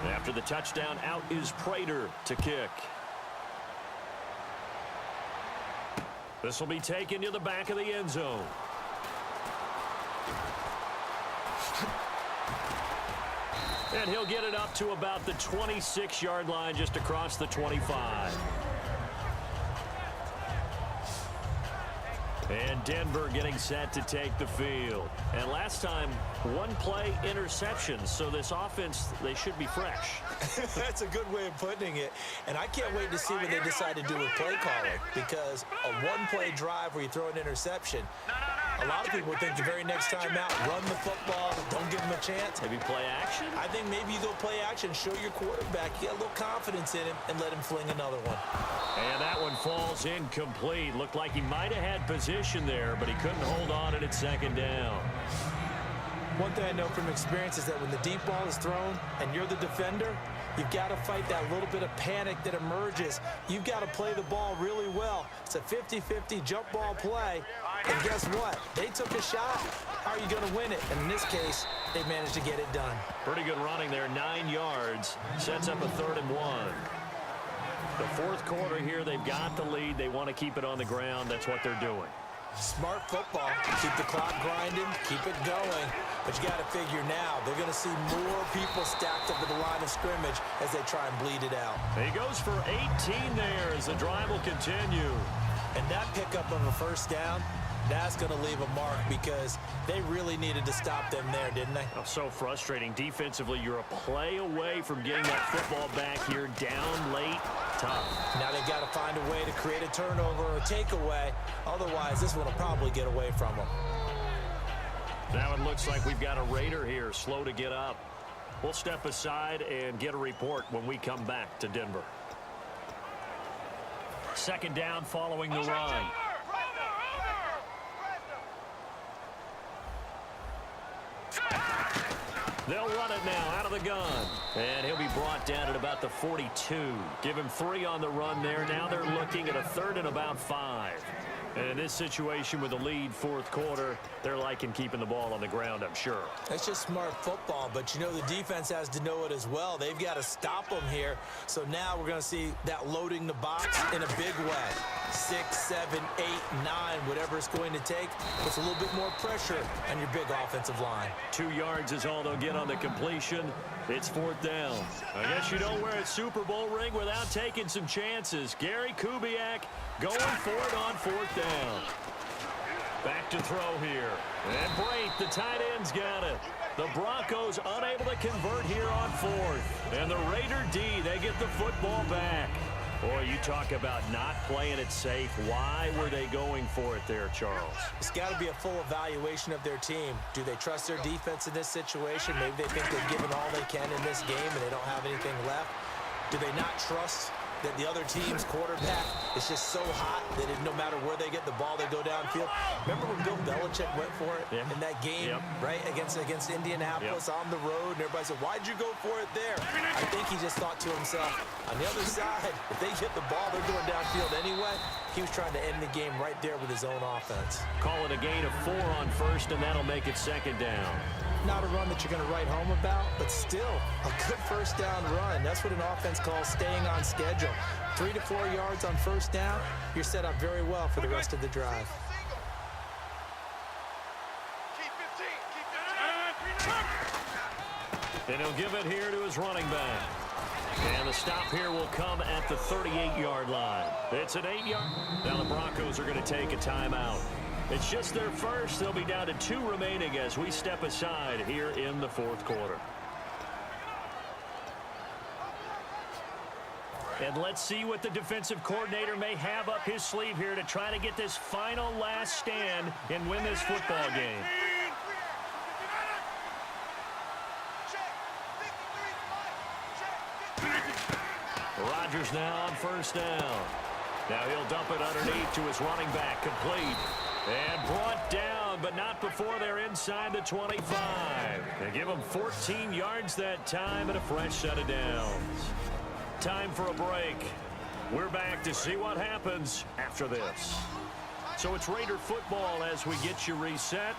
After the touchdown, out is Prater to kick. This will be taken to the back of the end zone. And he'll get it up to about the 26-yard line, just across the 25. And Denver getting set to take the field. And last time, one-play interception. So this offense, they should be fresh. That's a good way of putting it. And I can't wait to see what they decide to do with play calling. Because a one-play drive where you throw an interception, a lot of people think the very next time out, run the football, don't give them a chance. Maybe play action? I think maybe you go play action, show your quarterback, you got a little confidence in him, and let him fling another one. And that one falls incomplete. Looked like he might have had position there, but he couldn't hold on at second down. One thing I know from experience is that when the deep ball is thrown and you're the defender, you've got to fight that little bit of panic that emerges. You've got to play the ball really well. It's a 50-50 jump ball play. And guess what? They took a shot. How are you going to win it? And in this case, they managed to get it done. Pretty good running there, 9 yards. Sets up a 3rd and 1. The fourth quarter here, they've got the lead. They want to keep it on the ground. That's what they're doing. Smart football. Keep the clock grinding. Keep it going. But you got to figure now, they're going to see more people stacked up at the line of scrimmage as they try and bleed it out. He goes for 18 there as the drive will continue. And that pickup of a first down, that's going to leave a mark because they really needed to stop them there, didn't they? Oh, so frustrating. Defensively, you're a play away from getting that football back here down late. Tough. Now they've got to find a way to create a turnover or a takeaway. Otherwise, this one will probably get away from them. Now it looks like we've got a Raider here, slow to get up. We'll step aside and get a report when we come back to Denver. Second down following the run. They'll run it now out of the gun. And he'll be brought down at about the 42. Give him 3 on the run there. Now they're looking at a 3rd and about 5. And in this situation with the lead fourth quarter, they're liking keeping the ball on the ground, I'm sure. It's just smart football, but you know the defense has to know it as well. They've got to stop them here. So now we're going to see that loading the box in a big way. 6, 7, 8, 9, whatever it's going to take. Puts a little bit more pressure on your big offensive line. 2 yards is all they'll get on the completion. It's 4th down. I guess you don't wear a Super Bowl ring without taking some chances. Gary Kubiak going for it on 4th down. Back to throw here. And Brate, the tight end's got it. The Broncos unable to convert here on 4th. And the Raider D, they get the football back. Boy, you talk about not playing it safe. Why were they going for it there, Charles? It's got to be a full evaluation of their team. Do they trust their defense in this situation? Maybe they think they've given all they can in this game and they don't have anything left. Do they not trust that the other team's quarterback is just so hot that no matter where they get the ball, they go downfield? Remember when Bill Belichick went for it in that game, right, against Indianapolis on the road, and everybody said, why'd you go for it there? I think he just thought to himself, on the other side, if they hit the ball, they're going downfield anyway. He was trying to end the game right there with his own offense. Call it a gain of 4 on 1st, and that'll make it 2nd down. Not a run that you're going to write home about, but still a good first down run. That's what an offense calls staying on schedule. 3 to 4 yards on first down, you're set up very well for the rest of the drive. And he'll give it here to his running back. And the stop here will come at the 38-yard line. It's an 8-yard. Now the Broncos are going to take a timeout. It's just their first. They'll be down to 2 remaining as we step aside here in the fourth quarter. And let's see what the defensive coordinator may have up his sleeve here to try to get this final last stand and win this football game. Rodgers now on first down. Now he'll dump it underneath to his running back, complete. And brought down, but not before they're inside the 25. They give them 14 yards that time and a fresh set of downs. Time for a break. We're back to see what happens after this. So it's Raider football as we get you reset.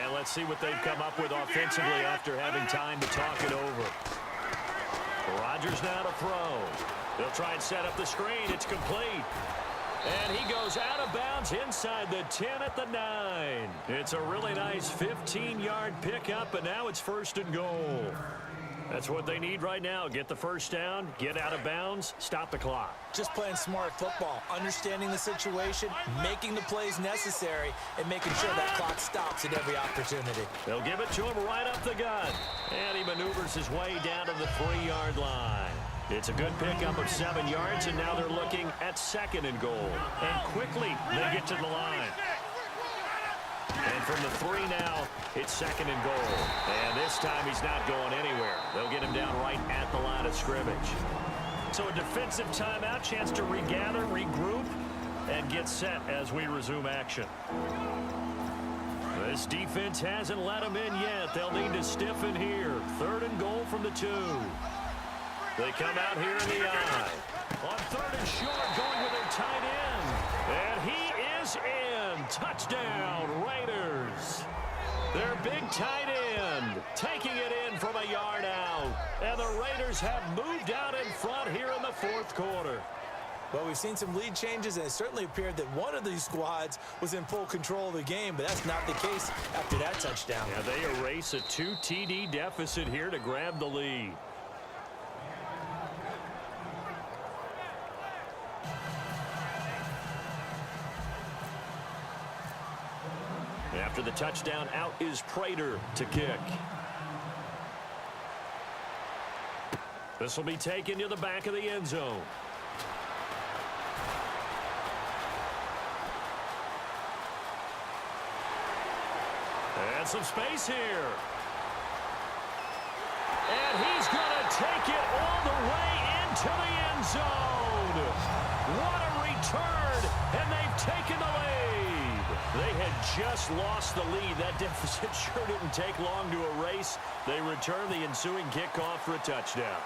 And let's see what they've come up with offensively after having time to talk it over. Rodgers now to throw. They'll try and set up the screen. It's complete. And he goes out of bounds inside the 10 at the 9. It's a really nice 15-yard pickup, and now it's 1st and goal. That's what they need right now. Get the first down, get out of bounds, stop the clock. Just playing smart football, understanding the situation, making the plays necessary, and making sure that clock stops at every opportunity. They'll give it to him right up the gut. And he maneuvers his way down to the 3-yard line. It's a good pickup of 7 yards, and now they're looking at 2nd and goal. And quickly, they get to the line. And from the 3 now, it's 2nd and goal. And this time he's not going anywhere. They'll get him down right at the line of scrimmage. So a defensive timeout, chance to regather, regroup, and get set as we resume action. This defense hasn't let them in yet. They'll need to stiffen here. 3rd and goal from the 2. They come out here in the eye. On 3rd and short, going with their tight end. And he is in. Touchdown, Raiders. Their big tight end taking it in from a yard out. And the Raiders have moved out in front here in the 4th quarter. Well, we've seen some lead changes, and it certainly appeared that one of these squads was in full control of the game, but that's not the case after that touchdown. Yeah, they erase a 2 TD deficit here to grab the lead. After the touchdown, out is Prater to kick. This will be taken to the back of the end zone. And some space here. And he's going to take it all the way into the end zone. What a return, and they've taken the lead. They had just lost the lead. That deficit sure didn't take long to erase. They return the ensuing kickoff for a touchdown.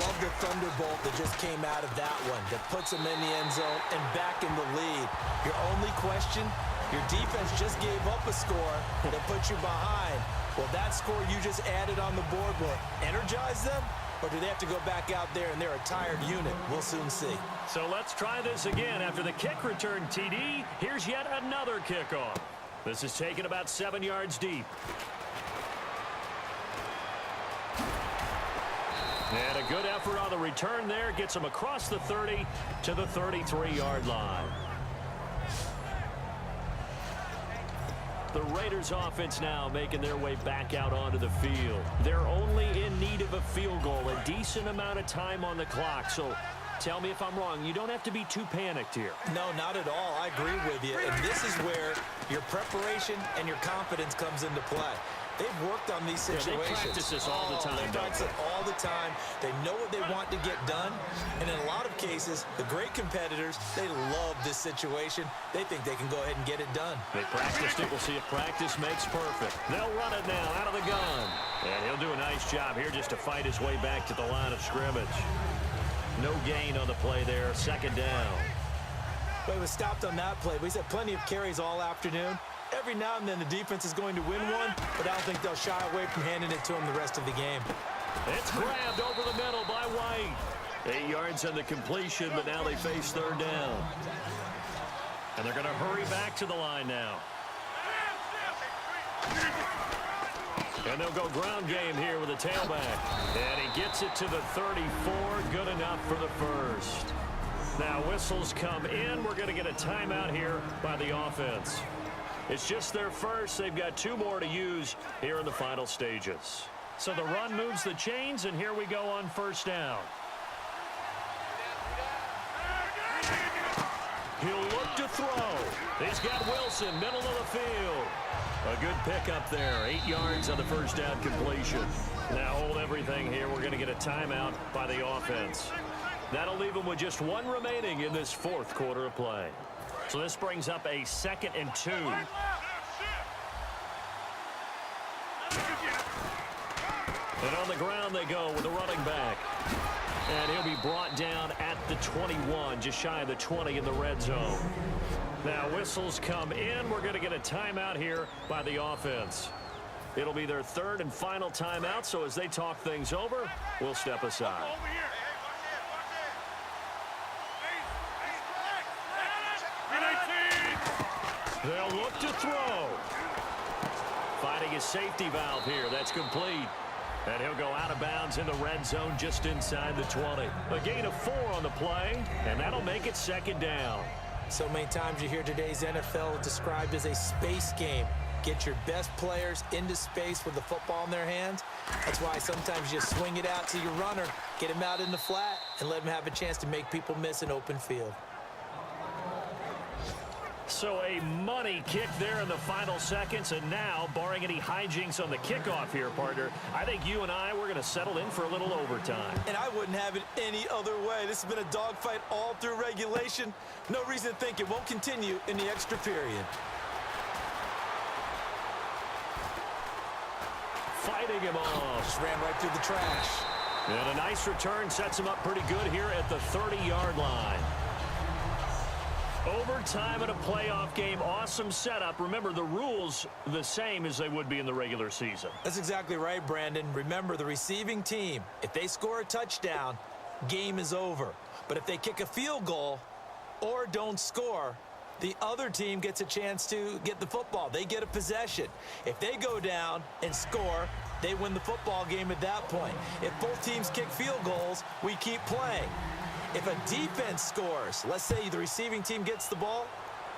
Love the thunderbolt that just came out of that one that puts them in the end zone and back in the lead. Your only question, your defense just gave up a score that put you behind. Well, that score you just added on the board will energize them, or do they have to go back out there and they're a tired unit? We'll soon see. So let's try this again. After the kick return TD, here's yet another kickoff. This is taken about 7 yards deep. And a good effort on the return there. Gets them across the 30 to the 33-yard line. The Raiders offense now making their way back out onto the field. They're only in need of a field goal, a decent amount of time on the clock. So tell me if I'm wrong. You don't have to be too panicked here. No, not at all. I agree with you. And this is where your preparation and your confidence comes into play. They've worked on these situations. They practice this all the time. They practice it all the time. They know what they want to get done. And in a lot of cases, the great competitors, they love this situation. They think they can go ahead and get it done. They practiced it. We'll see if practice makes perfect. They'll run it now out of the gun. And he'll do a nice job here just to fight his way back to the line of scrimmage. No gain on the play there. 2nd down. Well, he was stopped on that play, but he's had plenty of carries all afternoon. Every now and then the defense is going to win one, but I don't think they'll shy away from handing it to him the rest of the game. It's grabbed over the middle by White. 8 yards on the completion, but now they face 3rd down. And they're going to hurry back to the line now. And they'll go ground game here with a tailback. And he gets it to the 34. Good enough for the first. Now whistles come in. We're going to get a timeout here by the offense. It's just their first. They've got 2 more to use here in the final stages. So the run moves the chains, and here we go on 1st down. He'll look to throw. He's got Wilson, middle of the field. A good pickup there. 8 yards on the 1st down completion. Now hold everything here. We're going to get a timeout by the offense. That'll leave them with just 1 remaining in this 4th quarter of play. So this brings up a 2nd and 2. And on the ground they go with the running back. And he'll be brought down at the 21, just shy of the 20 in the red zone. Now whistles come in. We're going to get a timeout here by the offense. It'll be their third and final timeout, so as they talk things over, we'll step aside. They'll look to throw. Finding his safety valve here. That's complete. And he'll go out of bounds in the red zone just inside the 20. A gain of 4 on the play, and that'll make it second down. So many times you hear today's NFL described as a space game. Get your best players into space with the football in their hands. That's why sometimes you swing it out to your runner, get him out in the flat, and let him have a chance to make people miss an open field. So a money kick there in the final seconds, and now, barring any hijinks on the kickoff here, partner, I think you and I, we're going to settle in for a little overtime. And I wouldn't have it any other way. This has been a dogfight all through regulation. No reason to think it won't continue in the extra period. Fighting him off. Just ran right through the trash. And a nice return sets him up pretty good here at the 30-yard line. Overtime in a playoff game, awesome setup. Remember, the rules the same as they would be in the regular season. That's exactly right, Brandon. Remember, the receiving team, if they score a touchdown, game is over. But if they kick a field goal or don't score, the other team gets a chance to get the football. They get a possession. If they go down and score, they win the football game at that point. If both teams kick field goals, we keep playing. If a defense scores, let's say the receiving team gets the ball,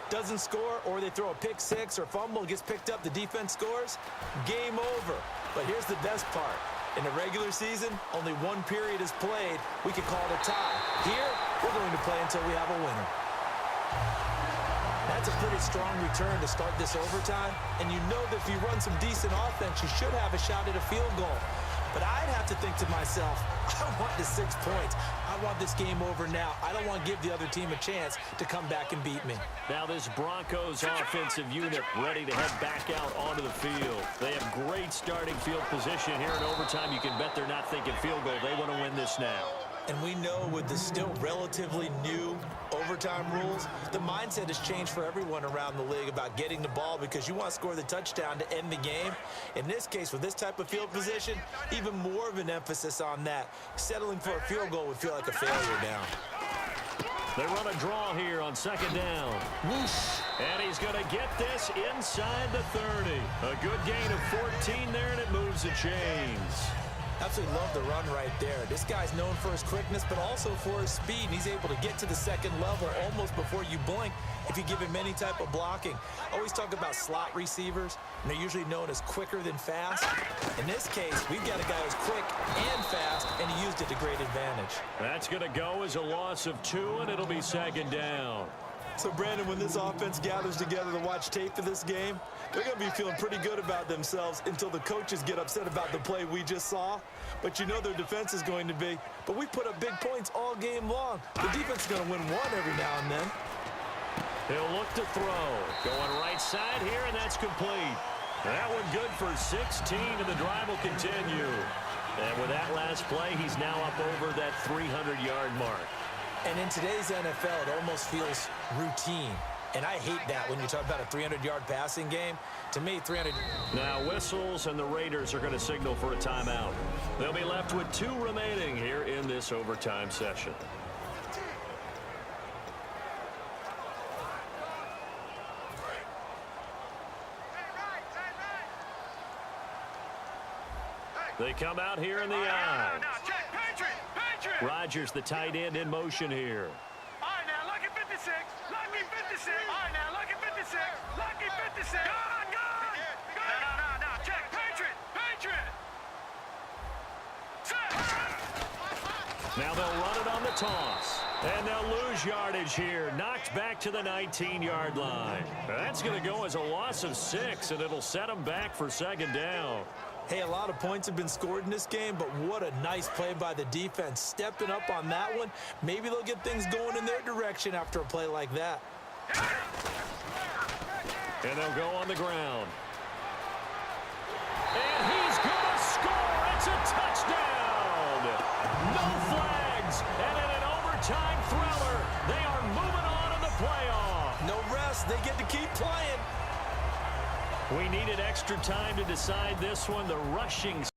doesn't score, or they throw a pick six or fumble, gets picked up, the defense scores, game over. But here's the best part. In the regular season, only one period is played. We could call it a tie. Here, we're going to play until we have a winner. That's a pretty strong return to start this overtime. And you know that if you run some decent offense, you should have a shot at a field goal. But I'd have to think to myself, I want the 6 points. I want this game over now. I don't want to give the other team a chance to come back and beat me. Now this Broncos offensive unit ready to head back out onto the field. They have great starting field position here in overtime. You can bet they're not thinking field goal. They want to win this now. And we know with the still relatively new overtime rules, the mindset has changed for everyone around the league about getting the ball because you want to score the touchdown to end the game. In this case, with this type of field position, even more of an emphasis on that. Settling for a field goal would feel like a failure now. They run a draw here on second down. Whoosh. And he's going to get this inside the 30. A good gain of 14 there, and it moves the chains. Absolutely love the run right there. This guy's known for his quickness, but also for his speed. And he's able to get to the second level almost before you blink if you give him any type of blocking. Always talk about slot receivers, and they're usually known as quicker than fast. In this case, we've got a guy who's quick and fast, and he used it to great advantage. That's going to go as a loss of 2, and it'll be second down. So, Brandon, when this offense gathers together to watch tape for this game, they're going to be feeling pretty good about themselves until the coaches get upset about the play we just saw. But you know their defense is going to be. But we put up big points all game long. The defense is going to win one every now and then. He'll look to throw. Going right side here, and that's complete. That one good for 16, and the drive will continue. And with that last play, he's now up over that 300-yard mark. And in today's NFL, it almost feels routine. And I hate that when you talk about a 300-yard passing game. To me, 300... Now whistles, and the Raiders are going to signal for a timeout. They'll be left with 2 remaining here in this overtime session. They come out here in the eye. Rodgers, the tight end, in motion here. All right, now, lucky 56. Lucky 56. All right, now, lucky 56. Lucky 56. Gone, gone. No. Check. Patriot. Set. Now they'll run it on the toss. And they'll lose yardage here. Knocked back to the 19-yard line. That's going to go as a loss of 6, and it'll set them back for second down. Hey, a lot of points have been scored in this game, but what a nice play by the defense. Stepping up on that one. Maybe they'll get things going in their direction after a play like that. And they'll go on the ground. And he's going to score. It's a touchdown. No flags. And in an overtime thriller, they are moving on in the playoff. No rest. They get to keep playing. We needed extra time to decide this one. The rushing